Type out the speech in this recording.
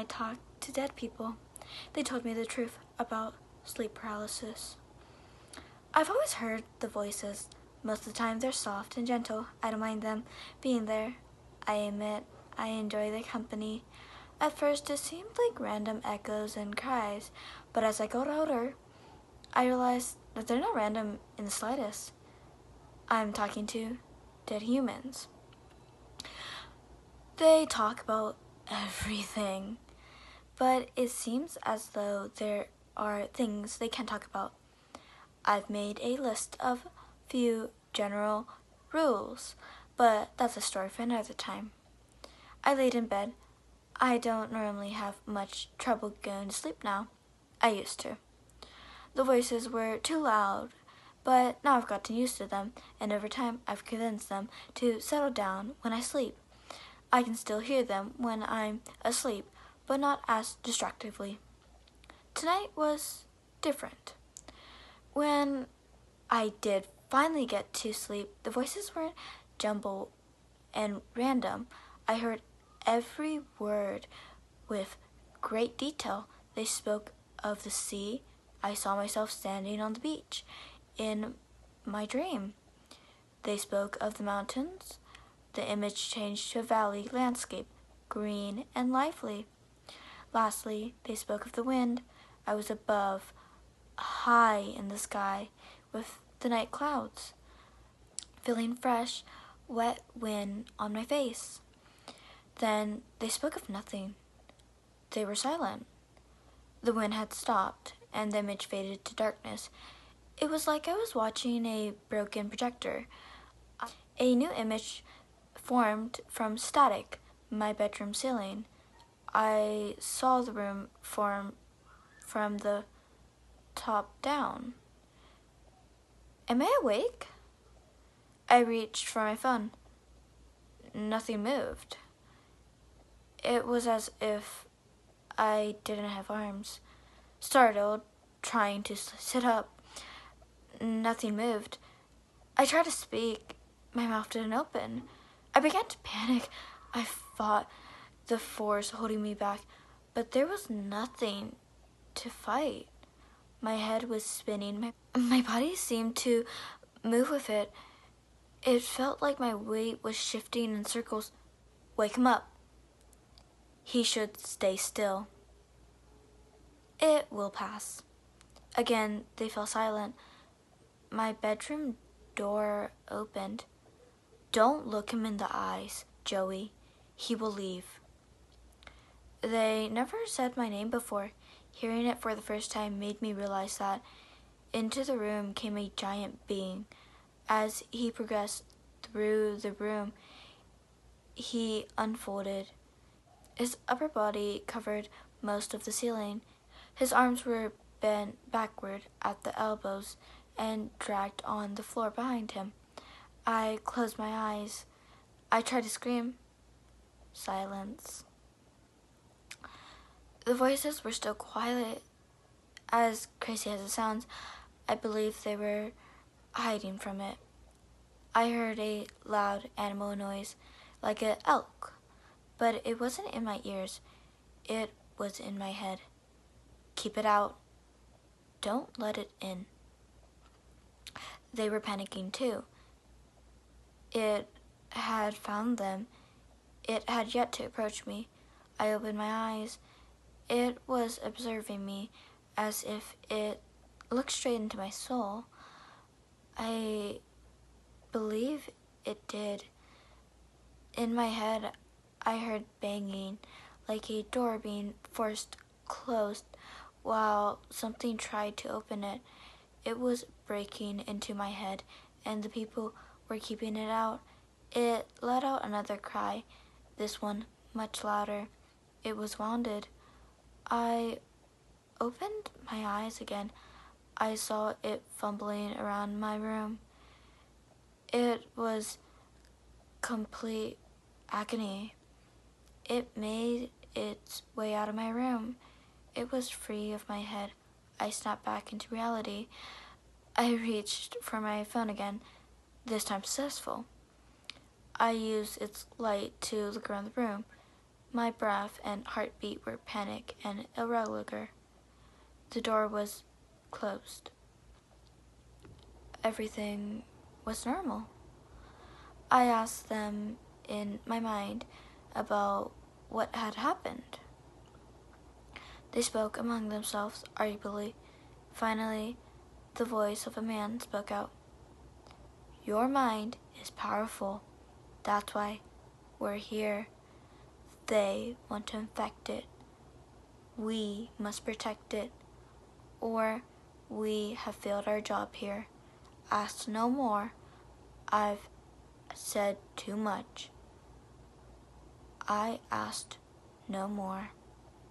I talked to dead people. They told me the truth about sleep paralysis. I've always heard the voices. Most of the time they're soft and gentle. I don't mind them being there. I admit I enjoy their company. At first it seemed like random echoes and cries, but as I got older, I realized that they're not random in the slightest. I'm talking to dead humans. They talk about everything, but it seems as though there are things they can't talk about. I've made a list of few general rules, but that's a story for another time. I laid in bed. I don't normally have much trouble going to sleep now. I used to. The voices were too loud, but now I've gotten used to them, and over time I've convinced them to settle down when I sleep. I can still hear them when I'm asleep, but not as distractively. Tonight was different. When I did finally get to sleep, the voices weren't jumbled and random. I heard every word with great detail. They spoke of the sea. I saw myself standing on the beach in my dream. They spoke of the mountains. The image changed to a valley landscape, green and lively. Lastly, they spoke of the wind. I was above, high in the sky, with the night clouds, feeling fresh, wet wind on my face. Then they spoke of nothing. They were silent. The wind had stopped, and the image faded to darkness. It was like I was watching a broken projector. A new image formed from static, my bedroom ceiling. I saw the room form from the top down. Am I awake? I reached for my phone. Nothing moved. It was as if I didn't have arms. Startled, trying to sit up. Nothing moved. I tried to speak. My mouth didn't open. I began to panic. I fought the force holding me back, but there was nothing to fight. My head was spinning. My body seemed to move with it. It felt like my weight was shifting in circles. Wake him up. He should stay still. It will pass. Again, they fell silent. My bedroom door opened. Don't look him in the eyes, Joey. He will leave. They never said my name before. Hearing it for the first time made me realize that into the room came a giant being. As he progressed through the room, he unfolded. His upper body covered most of the ceiling. His arms were bent backward at the elbows and dragged on the floor behind him. I closed my eyes. I tried to scream. Silence. The voices were still quiet. As crazy as it sounds, I believe they were hiding from it. I heard a loud animal noise, like an elk, but it wasn't in my ears. It was in my head. Keep it out. Don't let it in. They were panicking too. It had found them. It had yet to approach me. I opened my eyes. It was observing me as if it looked straight into my soul. I believe it did. In my head, I heard banging, like a door being forced closed while something tried to open it. It was breaking into my head, and the people were keeping it out. It let out another cry, this one much louder. It was wounded. I opened my eyes again. I saw it fumbling around my room. It was complete agony. It made its way out of my room. It was free of my head. I snapped back into reality. I reached for my phone again, this time successful. I used its light to look around the room. My breath and heartbeat were panic and irregular. The door was closed. Everything was normal. I asked them in my mind about what had happened. They spoke among themselves audibly. Finally, the voice of a man spoke out. Your mind is powerful. That's why we're here. They want to infect it. We must protect it, or we have failed our job here. Ask no more. I've said too much. I asked no more.